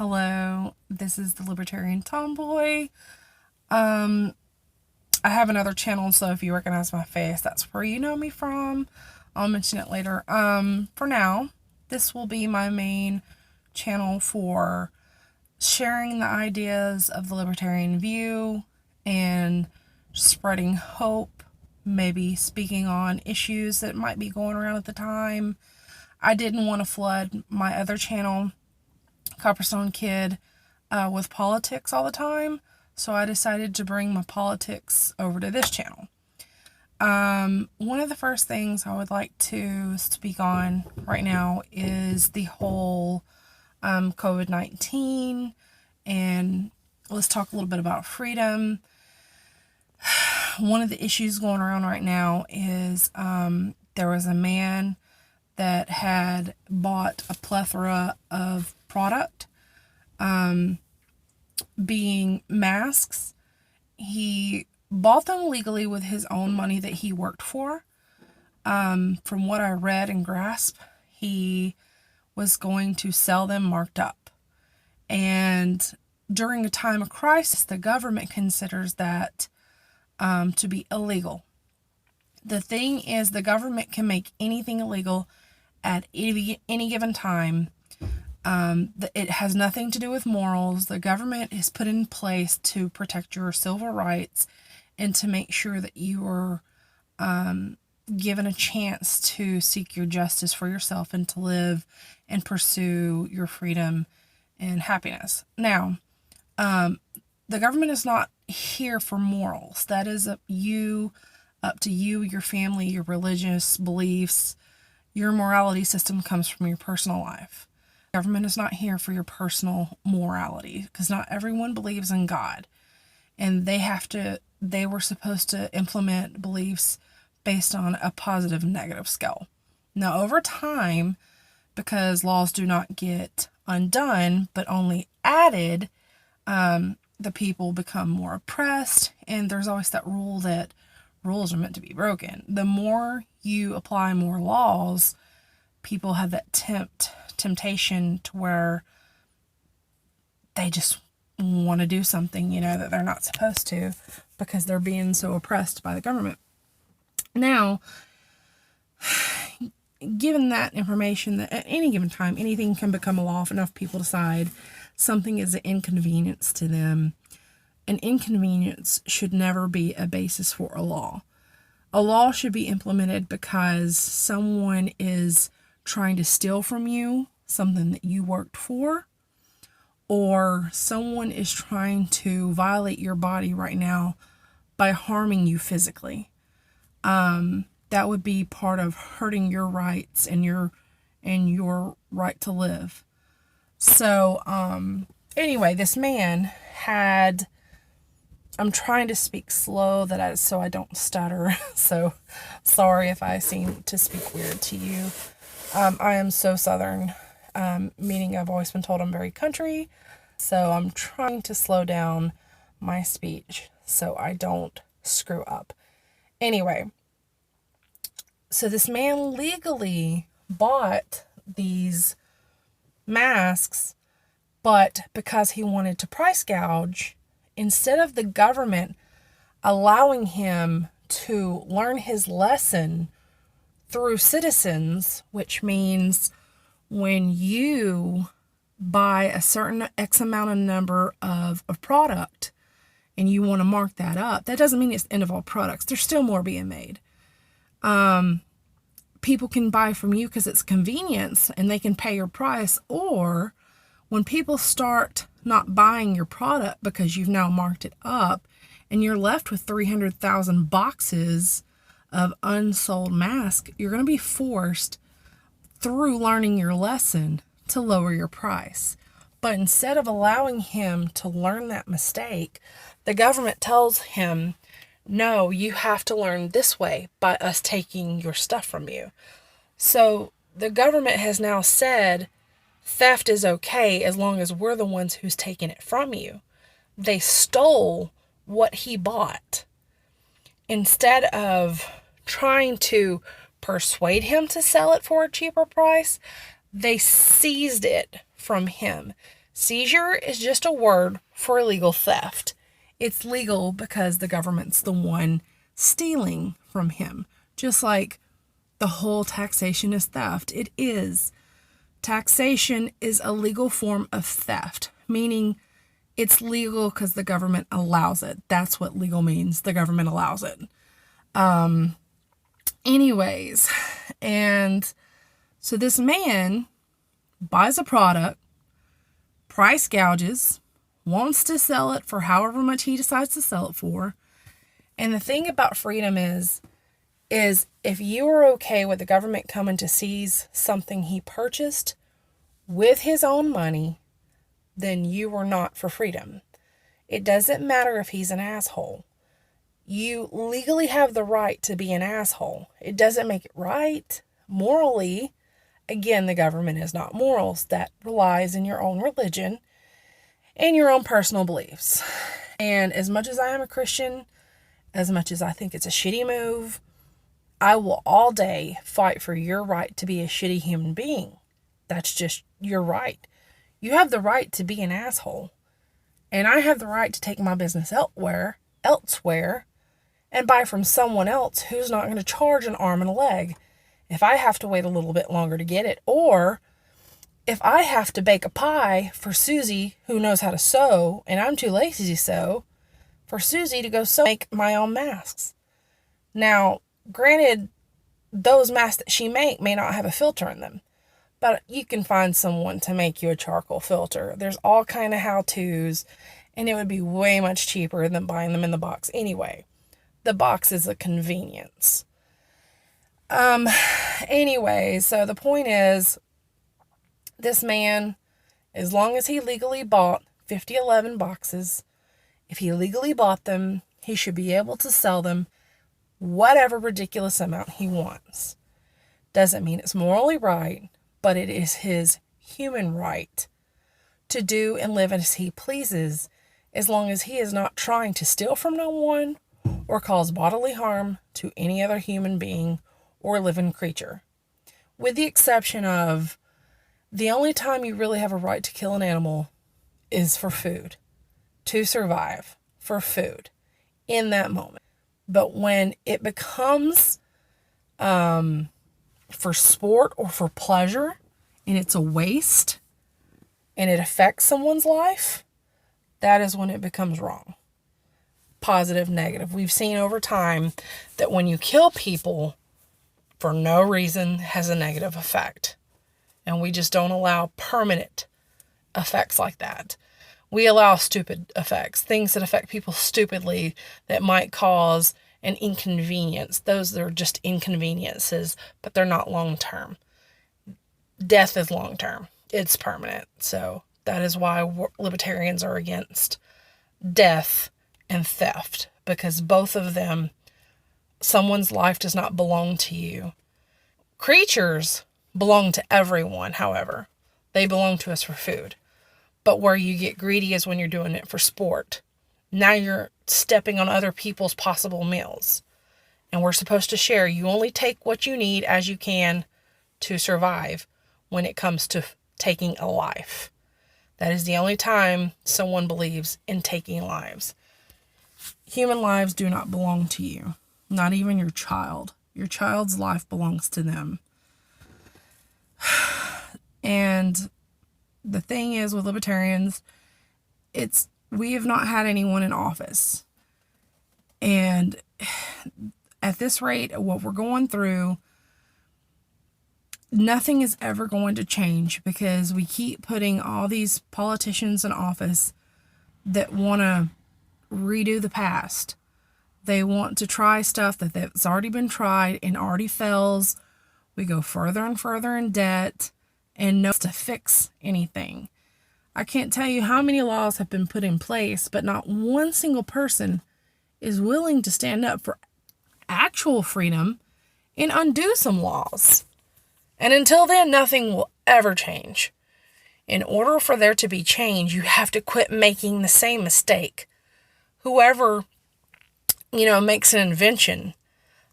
Hello, this is the Libertarian Tomboy. I have another channel, so if you recognize my face, that's where you know me from. I'll mention it later. For now, this will be my main channel for sharing the ideas of the libertarian view and spreading hope, maybe speaking on issues that might be going around at the time. I didn't want to flood my other channel, Copperstone Kid, with politics all the time, so I decided to bring my politics over to this channel. One of the first things I would like to speak on right now is the whole COVID-19, and let's talk a little bit about freedom. One of the issues going around right now is there was a man that had bought a plethora of product, being masks. He bought them legally with his own money that he worked for. From what I read and grasped, he was going to sell them marked up. And during a time of crisis, the government considers that to be illegal. The thing is, the government can make anything illegal at any given time. It has nothing to do with morals. The government is put in place to protect your civil rights and to make sure that you are given a chance to seek your justice for yourself and to live and pursue your freedom and happiness. Now, the government is not here for morals. That is up to you, your family, your religious beliefs. Your morality system comes from your personal life. Government is not here for your personal morality, because not everyone believes in God, and they were supposed to implement beliefs based on a positive and negative scale. Now, over time, because laws do not get undone but only added, the people become more oppressed, and there's always that rule that rules are meant to be broken. The more you apply more laws, people have that temptation to where they just want to do something, that they're not supposed to, because they're being so oppressed by the government. Now, given that information, that at any given time, anything can become a law if enough people decide something is an inconvenience to them. An inconvenience should never be a basis for a law. A law should be implemented because someone is trying to steal from you something that you worked for, or someone is trying to violate your body right now by harming you physically. That would be part of hurting your rights and your right to live. So, anyway, this man had, I'm trying to speak slow so I don't stutter. So sorry if I seem to speak weird to you. I am so Southern, meaning I've always been told I'm very country. So I'm trying to slow down my speech so I don't screw up. Anyway, so this man legally bought these masks, but because he wanted to price gouge, instead of the government allowing him to learn his lesson through citizens, which means when you buy a certain X amount of number of product and you want to mark that up, that doesn't mean it's the end of all products. There's still more being made. People can buy from you because it's convenience and they can pay your price, or when people start not buying your product because you've now marked it up and you're left with 300,000 boxes of unsold masks, you're going to be forced through learning your lesson to lower your price. But instead of allowing him to learn that mistake, the government tells him, no, you have to learn this way by us taking your stuff from you. So the government has now said theft is okay as long as we're the ones who's taking it from you. They stole what he bought. Instead of trying to persuade him to sell it for a cheaper price, they seized it from him. Seizure is just a word for illegal theft. It's legal because the government's the one stealing from him. Just like the whole taxation is theft. It is. Taxation is a legal form of theft, meaning it's legal because the government allows it. That's what legal means. The government allows it. Anyways, and so this man buys a product, price gouges, wants to sell it for however much he decides to sell it for. And the thing about freedom is if you are okay with the government coming to seize something he purchased with his own money, then you are not for freedom. It doesn't matter if he's an asshole. You legally have the right to be an asshole. It doesn't make it right. Morally, again, the government is not morals. That relies in your own religion and your own personal beliefs. And as much as I am a Christian, as much as I think it's a shitty move, I will all day fight for your right to be a shitty human being. That's just your right. You have the right to be an asshole. And I have the right to take my business elsewhere and buy from someone else who's not going to charge an arm and a leg if I have to wait a little bit longer to get it. Or if I have to bake a pie for Susie, who knows how to sew, and I'm too lazy to sew, for Susie to go make my own masks. Now, granted, those masks that she may not have a filter in them, but you can find someone to make you a charcoal filter. There's all kind of how-tos, and it would be way much cheaper than buying them in the box anyway. The box is a convenience. Anyway, so the point is, this man, as long as he legally bought 5011 boxes, if he legally bought them, he should be able to sell them whatever ridiculous amount he wants. Doesn't mean it's morally right, but it is his human right to do and live as he pleases, as long as he is not trying to steal from no one or cause bodily harm to any other human being or living creature. With the exception of the only time you really have a right to kill an animal is for food, to survive, for food, in that moment. But when it becomes for sport or for pleasure, and it's a waste, and it affects someone's life, that is when it becomes wrong. Positive, negative. We've seen over time that when you kill people for no reason has a negative effect. And we just don't allow permanent effects like that. We allow stupid effects, things that affect people stupidly that might cause an inconvenience. Those are just inconveniences, but they're not long-term. Death is long-term. It's permanent. So that is why libertarians are against death and theft, because both of them, someone's life does not belong to you. Creatures belong to everyone, however. They belong to us for food. But where you get greedy is when you're doing it for sport. Now you're stepping on other people's possible meals. And we're supposed to share. You only take what you need as you can to survive when it comes to taking a life. That is the only time someone believes in taking lives. Human lives do not belong to you. Not even your child. Your child's life belongs to them. And the thing is with libertarians, we have not had anyone in office. And at this rate, what we're going through, nothing is ever going to change because we keep putting all these politicians in office that want to redo the past. They want to try stuff that's already been tried and already fails. We go further and further in debt and no to fix anything. I can't tell you how many laws have been put in place, but not one single person is willing to stand up for actual freedom and undo some laws. And until then, nothing will ever change. In order for there to be change, you have to quit making the same mistake. Whoever, makes an invention,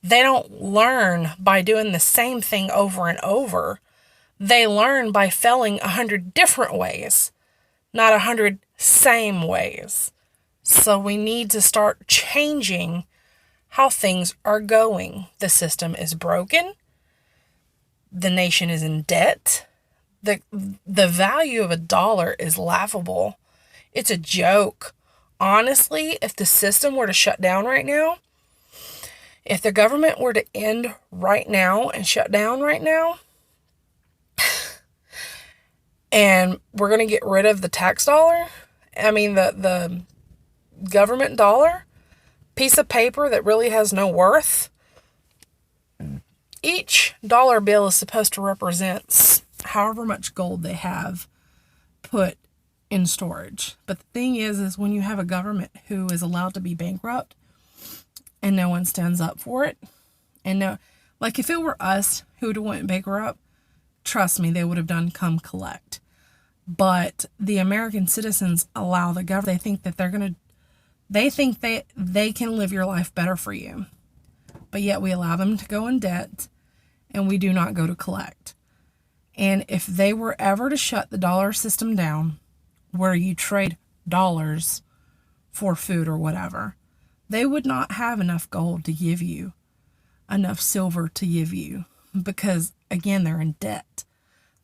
they don't learn by doing the same thing over and over. They learn by failing 100 different ways. not 100 same ways. So we need to start changing how things are going. The system is broken. The nation is in debt. The value of $1 is laughable. It's a joke. Honestly, if the system were to shut down right now, if the government were to end right now and shut down right now, and we're going to get rid of the tax dollar, the government dollar, piece of paper that really has no worth, each dollar bill is supposed to represent however much gold they have put in storage. But the thing is when you have a government who is allowed to be bankrupt and no one stands up for it, and like if it were us who went bankrupt, trust me, they would have done come collect. But the American citizens allow the government, they think they can live your life better for you. But yet we allow them to go in debt and we do not go to collect. And if they were ever to shut the dollar system down, where you trade dollars for food or whatever, they would not have enough gold to give you, enough silver to give you, because again, they're in debt.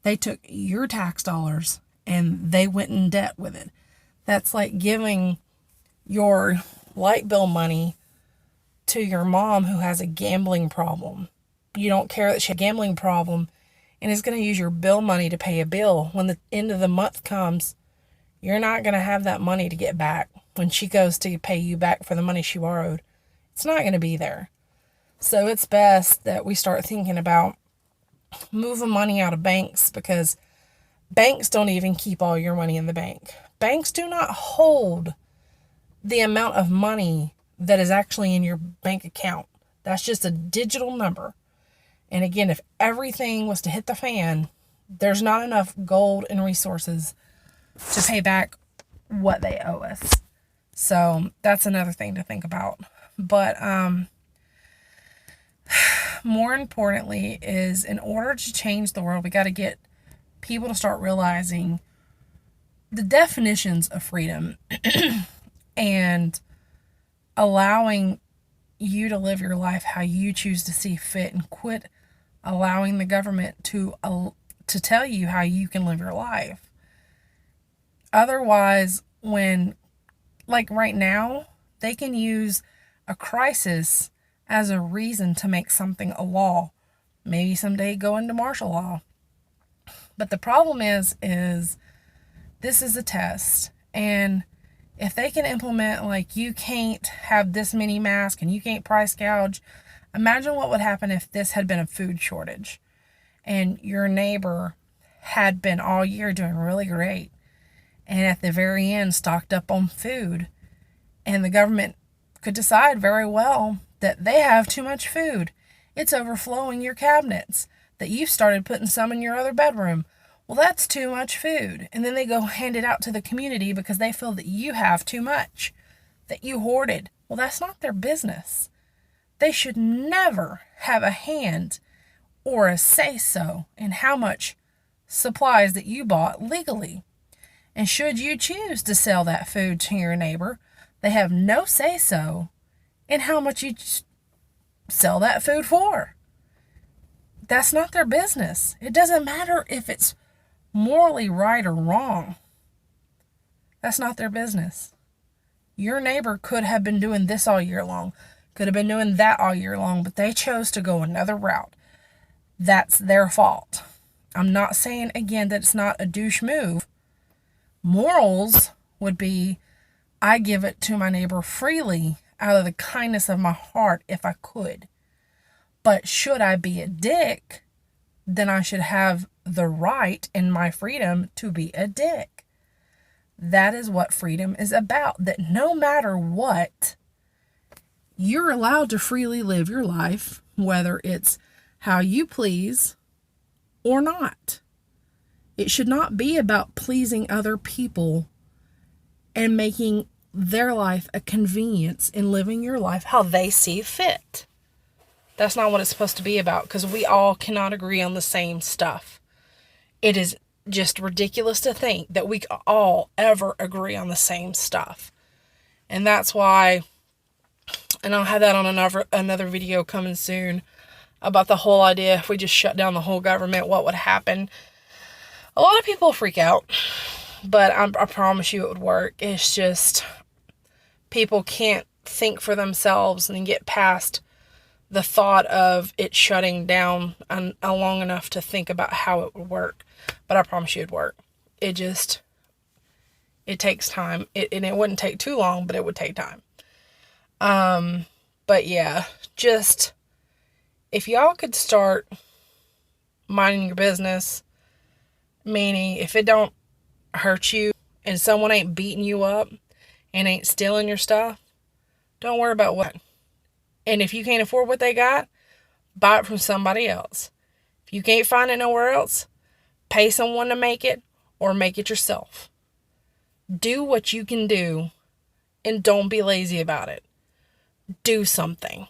They took your tax dollars and they went in debt with it. That's like giving your light bill money to your mom who has a gambling problem. You don't care that she has a gambling problem and is going to use your bill money to pay a bill. When the end of the month comes, you're not going to have that money to get back. When she goes to pay you back for the money she borrowed, it's not going to be there. So it's best that we start thinking about moving money out of banks, because banks don't even keep all your money in the bank. Banks do not hold the amount of money that is actually in your bank account. That's just a digital number. And again, if everything was to hit the fan, there's not enough gold and resources to pay back what they owe us. So that's another thing to think about. But more importantly is, in order to change the world, we got to get people to start realizing the definitions of freedom and allowing you to live your life how you choose to see fit, and quit allowing the government to tell you how you can live your life. Otherwise, like right now, they can use a crisis as a reason to make something a law. Maybe someday go into martial law. But the problem is this is a test. And if they can implement, like, you can't have this many masks and you can't price gouge, imagine what would happen if this had been a food shortage and your neighbor had been all year doing really great and at the very end stocked up on food, and the government could decide very well that they have too much food. It's overflowing your cabinets, that you've started putting some in your other bedroom. Well, that's too much food. And then they go hand it out to the community because they feel that you have too much, that you hoarded. Well, that's not their business. They should never have a hand or a say-so in how much supplies that you bought legally. And should you choose to sell that food to your neighbor, they have no say-so in how much you sell that food for. That's not their business. It doesn't matter if it's morally right or wrong. That's not their business. Your neighbor could have been doing this all year long, could have been doing that all year long, but they chose to go another route. That's their fault. I'm not saying, again, that it's not a douche move. Morals would be, I give it to my neighbor freely out of the kindness of my heart if I could. But should I be a dick, then I should have the right and my freedom to be a dick. That is what freedom is about, that no matter what, you're allowed to freely live your life, whether it's how you please or not. It should not be about pleasing other people and making their life a convenience in living your life how they see fit. That's not what it's supposed to be about, because we all cannot agree on the same stuff. It is just ridiculous to think that we could all ever agree on the same stuff. And that's why, and I'll have that on another video coming soon, about the whole idea if we just shut down the whole government, what would happen. A lot of people freak out, but I promise you it would work. It's just people can't think for themselves and get past the thought of it shutting down long enough to think about how it would work. But I promise you it'd work. It takes time. And it wouldn't take too long, but it would take time. But yeah, just if y'all could start minding your business, meaning if it don't hurt you and someone ain't beating you up and ain't stealing your stuff, don't worry about what. And if you can't afford what they got, buy it from somebody else. If you can't find it nowhere else, pay someone to make it or make it yourself. Do what you can do and don't be lazy about it. Do something.